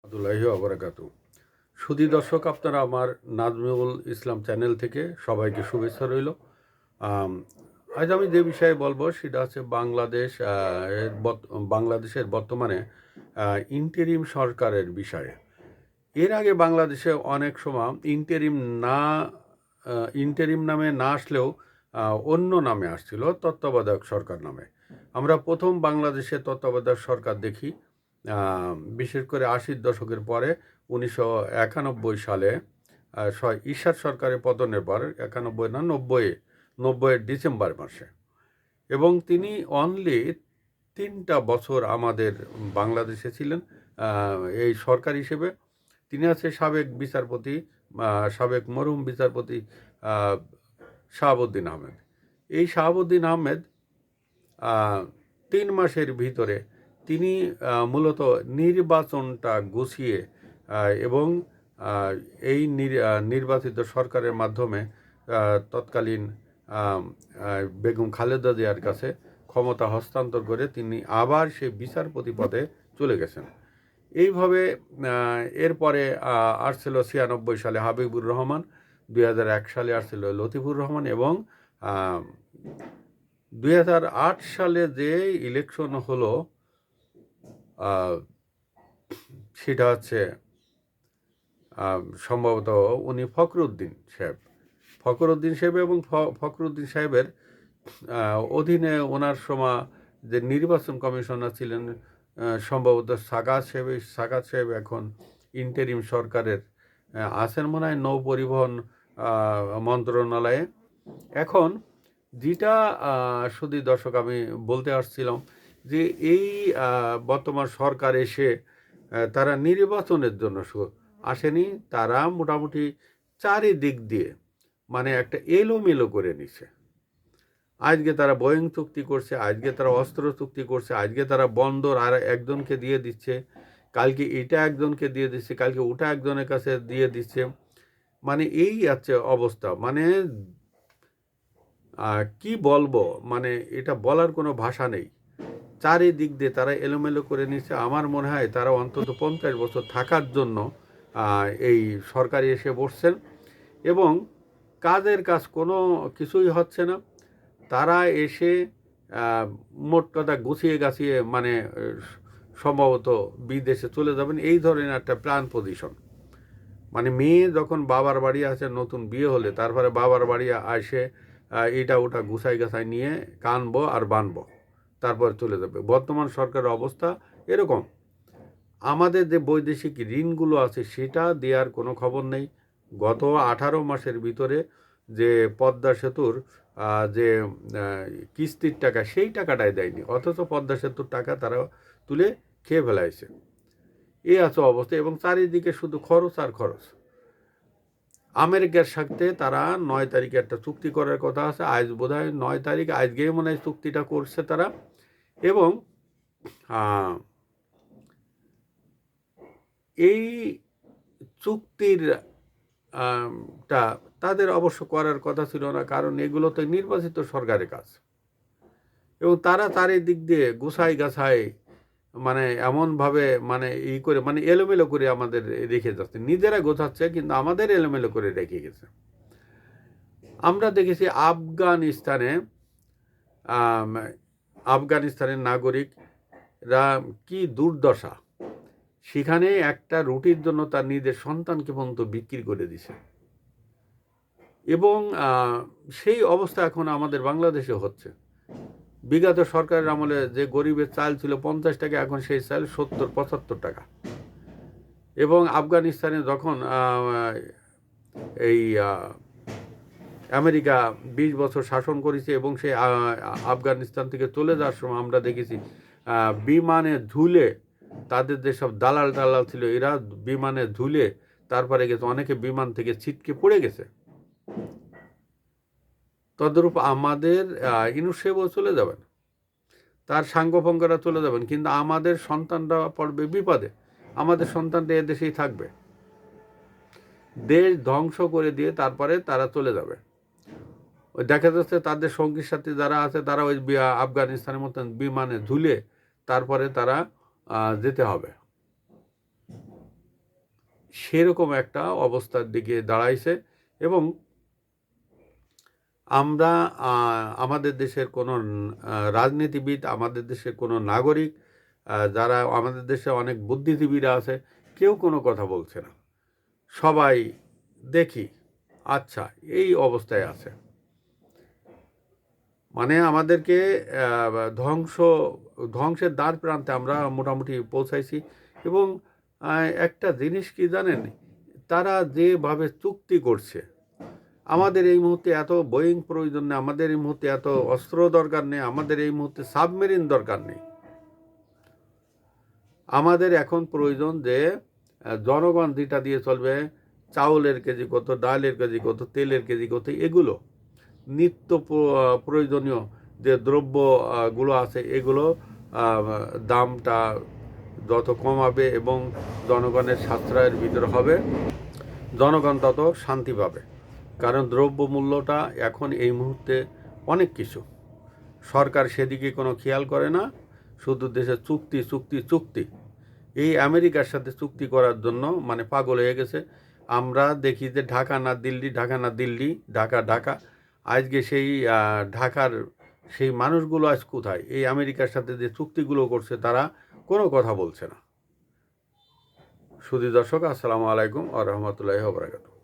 আব্দুল্লাহি ওয়া সুধী দর্শক, আপনারা আমার নাজমুল ইসলাম চ্যানেল থেকে সবাইকে শুভেচ্ছা রইল। আম, আজ আমি যে বিষয়ে বলবো সেটা হচ্ছে বাংলাদেশের বর্তমানে ইন্টেরিম সরকারের বিষয়ে। এর আগে বাংলাদেশে অনেক সময় না ইন্টেরিম নামে না আসলেও অন্য নামে আসছিল, তত্ত্বাবধায়ক সরকার নামে। আমরা প্রথম বাংলাদেশে তত্ত্বাবধায়ক সরকার দেখি বিশেষ করে ৮০ দশকের পরে ১৯৯১ সালে ঈশ্বর সরকারের পতনের পর ৯১ না ৯০-এর ডিসেম্বর মাসে। এবং তিনি অনলি ৩টা বছর আমাদের বাংলাদেশে ছিলেন এই সরকার হিসেবে। তিনি আছে সাবেক মরহুম বিচারপতি শাহাবুদ্দিন আহমেদ। এই শাহাবুদ্দিন আহমেদ ৩ মাসের ভিতরে তিনি মূলত নির্বাচনটা গুছিয়ে এবং এই নির্বাচিত সরকারের মাধ্যমে তৎকালীন বেগম খালেদা জিয়ার কাছে ক্ষমতা হস্তান্তর করে তিনি আবার সেই বিচারপতি পদে চলে গেছেন। এইভাবে এরপরে আসছিল ৯৬ সালে হাবিবুর রহমান, ২০০১ সালে আসছিল লতিফুর রহমান এবং ২০০৮ সালে যে ইলেকশন হলো সেটা হচ্ছে সম্ভবত উনি ফখরুদ্দিন সাহেব এবং ফখরুদ্দিন সাহেবের অধীনে ওনার সময় যে নির্বাচন কমিশনার ছিলেন সম্ভবত সাকাত সাহেব এখন ইন্টেরিম সরকারের আছেন মনে হয় নৌ পরিবহন মন্ত্রণালয়ে। এখন যেটা শুধু দর্শক আমি বলতে আসছিলাম যে এই বর্তমান সরকার এসে তারা নির্বাচনের জন্য আসেনি, তারা মোটামুটি চারিদিক দিয়ে মানে একটা এলোমেলো করে নিছে। আজকে তারা বোয়িং চুক্তি করছে, আজকে তারা অস্ত্র চুক্তি করছে, আজকে তারা বন্দর আর একজনকে দিয়ে দিচ্ছে, কালকে এটা একজনকে দিয়ে দিচ্ছে, কালকে ওটা একজনের কাছে দিয়ে দিচ্ছে। মানে এই আছে অবস্থা। মানে কি বলবো, মানে এটা বলার কোনো ভাষা নেই। চারিদিক দিয়ে তারা এলোমেলো করে নিচ্ছে। আমার মনে হয় তারা অন্তত ৫০ বছর থাকার জন্য এই সরকারি এসে বসছেন এবং কাজের কাজ কোনো কিছুই হচ্ছে না। তারা এসে মোট কথা গুছিয়ে গাছিয়ে মানে সম্ভবত বিদেশে চলে যাবেন, এই ধরনের একটা প্ল্যান পজিশন। মানে মেয়ে যখন বাবার বাড়ি আছে নতুন বিয়ে হলে তারপরে বাবার বাড়ি আসে এটা ওটা গুছাই গাছাই নিয়ে কানবো আর বানবো, তারপর চলে যাবে। বর্তমান সরকারের অবস্থা এরকম। আমাদের যে বৈদেশিক ঋণগুলো আছে সেটা দেওয়ার কোনো খবর নেই। গত ১৮ মাসের ভিতরে যে পদ্মা সেতুর যে কিস্তির টাকা সেই টাকাটাই দেয়নি, অথচ পদ্মা সেতুর টাকা তারা তুলে খেয়ে ফেলাইছে। এই আছে অবস্থা এবং চারিদিকে শুধু খরচ আর খরচ। আমেরিকার সাথে তারা ৯ তারিখে একটা চুক্তি করার কথা আছে, আজ বোধ হয় ৯ তারিখ, আজকেই মনে হয় চুক্তিটা করছে তারা। এবং এই চুক্তির টা তাদের অবশ্য করার কথা ছিল না, কারণ এগুলো তো নির্বাচিত সরকারের কাজ এবং তারা চারিদিক দিয়ে গুছাই গাছাই মানে এমনভাবে মানে করে মানে এলোমেলো করে আমাদের রেখে যাচ্ছে। নিজেরা গোছাচ্ছে কিন্তু আমাদের এলোমেলো করে রেখে গেছে। আমরা দেখেছি আফগানিস্তানের নাগরিকরা কি দুর্দশা। সেখানে একটা রুটির জন্য তার নিজের সন্তানকে পর্যন্ত বিক্রি করে দিছে এবং সেই অবস্থা এখন আমাদের বাংলাদেশে হচ্ছে। বিগত সরকারের আমলে যে গরিবের চাল ছিল ৫০ টাকা, এখন সেই চাল ৭০-৭৫ টাকা। এবং আফগানিস্তানে যখন এই আমেরিকা ২০ বছর শাসন করেছে এবং সেই আফগানিস্তান থেকে চলে যাওয়ার সময় আমরা দেখেছি বিমানে ঝুলে তাদের যেসব দালাল ছিল এরা বিমানে ঝুলে তারপরে গেছে, অনেকে বিমান থেকে ছিটকে পড়ে গেছে। তদরূপ আমাদের ইউনূস সাহেবও চলে যাবেন, তার সাঙ্গভঙ্গরা চলে যাবেন, কিন্তু আমাদের সন্তানরা পড়বে বিপদে। আমাদের সন্তানরা এদেশেই থাকবে, দেশ ধ্বংস করে দিয়ে তারপরে তারা চলে যাবে। ওই দেখা যাচ্ছে তাদের সঙ্গী সাথী যারা আছে তারা ওই আফগানিস্তানের মতন বিমানে ঝুলে তারপরে তারা যেতে হবে। সেরকম একটা অবস্থার দিকে দাঁড়াইছে। এবং আমরা আমাদের দেশের কোনো রাজনীতিবিদ, আমাদের দেশের কোনো নাগরিক, যারা আমাদের দেশে অনেক বুদ্ধিজীবীরা আছে, কেউ কোনো কথা বলছে না। সবাই দেখি আচ্ছা এই অবস্থায় আছে। মানে আমাদেরকে ধ্বংসের দ্বার প্রান্তে আমরা মোটামুটি পৌঁছাইছি। এবং একটা জিনিস কি জানেন, তারা যেভাবে চুক্তি করছে, আমাদের এই মুহূর্তে এত বোয়িং প্রয়োজন নেই, আমাদের এই মুহূর্তে এত অস্ত্র দরকার নেই, আমাদের এই মুহূর্তে সাবমেরিন দরকার নেই। আমাদের এখন প্রয়োজন যে জনগণ যেটা দিয়ে চলবে, চাউলের কেজি কত, ডালের কেজি কত, তেলের কেজি কত, এগুলো নিত্য প্রয়োজনীয় যে দ্রব্যগুলো আছে, এগুলো দামটা যত কমাবে এবং জনগণের সাশ্রয়ের ভিতরে হবে, জনগণ তত শান্তি পাবে। কারণ দ্রব্যমূল্যটা এখন এই মুহূর্তে অনেক কিছু, সরকার সেদিকে কোনো খেয়াল করে না, শুধু দেশে চুক্তি চুক্তি চুক্তি। এই আমেরিকার সাথে চুক্তি করার জন্য মানে পাগল হয়ে গেছে। আমরা দেখি যে ঢাকা না দিল্লি, ঢাকা না দিল্লি, ঢাকা ঢাকা। আজকে সেই ঢাকার সেই মানুষগুলো আজ কোথায়? এই আমেরিকার সাথে যে চুক্তিগুলো করছে তারা কোনো কথা বলছে না। সুধী দর্শক, আসসালামু আলাইকুম ওয়া রাহমাতুল্লাহি ওয়া বারাকাতুহু।